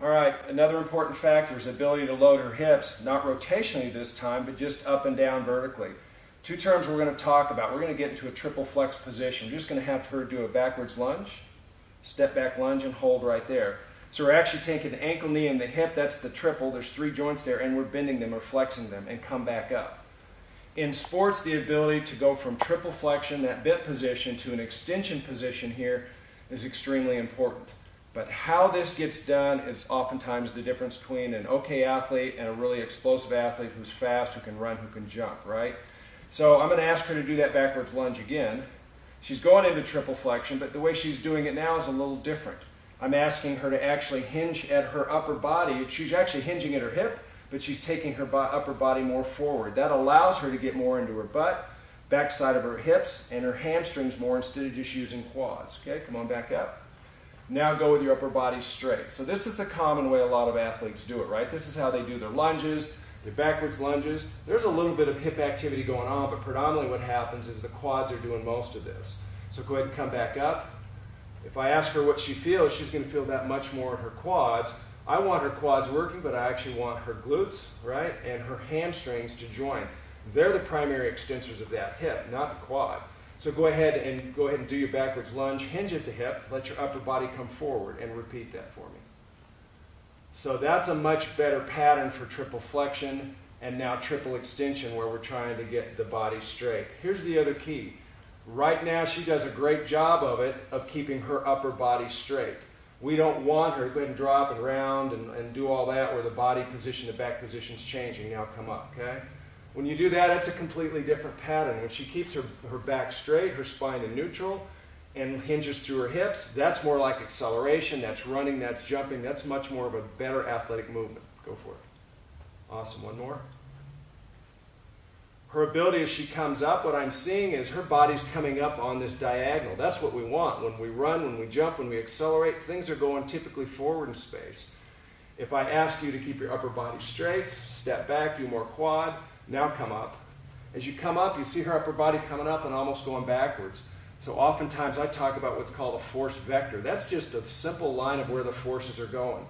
All right, another important factor is the ability to load her hips, not rotationally this time, but just up and down vertically. Two terms we're going to talk about. We're going to get into a triple flex position. We're just going to have her do a backwards lunge, step back lunge, and hold right there. So we're actually taking the ankle, knee, and the hip. That's the triple. There's 3 joints there, and we're bending them or flexing them and come back up. In sports, the ability to go from triple flexion, that bent position, to an extension position here is extremely important. But how this gets done is oftentimes the difference between an okay athlete and a really explosive athlete who's fast, who can run, who can jump, right? So I'm going to ask her to do that backwards lunge again. She's going into triple flexion, but the way she's doing it now is a little different. I'm asking her to actually hinge at her upper body. She's actually hinging at her hip, but she's taking her upper body more forward. That allows her to get more into her butt, backside of her hips, and her hamstrings more instead of just using quads. Okay, come on back up. Now go with your upper body straight. So this is the common way a lot of athletes do it, right? This is how they do their lunges, their backwards lunges. There's a little bit of hip activity going on, but predominantly what happens is the quads are doing most of this. So go ahead and come back up. If I ask her what she feels, she's going to feel that much more in her quads. I want her quads working, but I actually want her glutes, right, and her hamstrings to join. They're the primary extensors of that hip, not the quad. So go ahead and do your backwards lunge, hinge at the hip, let your upper body come forward, and repeat that for me. So that's a much better pattern for triple flexion and now triple extension where we're trying to get the body straight. Here's the other key. Right now she does a great job of it, of keeping her upper body straight. We don't want her to go ahead and drop and round and do all that where the body position, the back position is changing. Now come up, okay? When you do that, it's a completely different pattern. When she keeps her back straight, her spine in neutral, and hinges through her hips, that's more like acceleration, that's running, that's jumping, that's much more of a better athletic movement. Go for it. Awesome, one more. Her ability as she comes up, what I'm seeing is her body's coming up on this diagonal. That's what we want. When we run, when we jump, when we accelerate, things are going typically forward in space. If I ask you to keep your upper body straight, step back, do more quad, now come up. As you come up, you see her upper body coming up and almost going backwards. So oftentimes I talk about what's called a force vector. That's just a simple line of where the forces are going.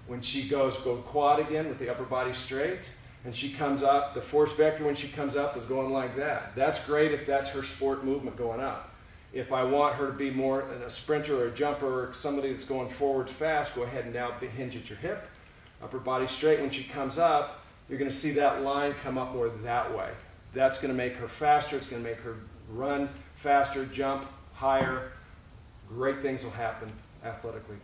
When she goes, go quad again with the upper body straight, and she comes up, the force vector when she comes up is going like that. That's great if that's her sport movement going up. If I want her to be more a sprinter or a jumper or somebody that's going forward fast, go ahead and now hinge at your hip, upper body straight. When she comes up, you're going to see that line come up more that way. That's going to make her faster. It's going to make her run faster, jump higher. Great things will happen athletically.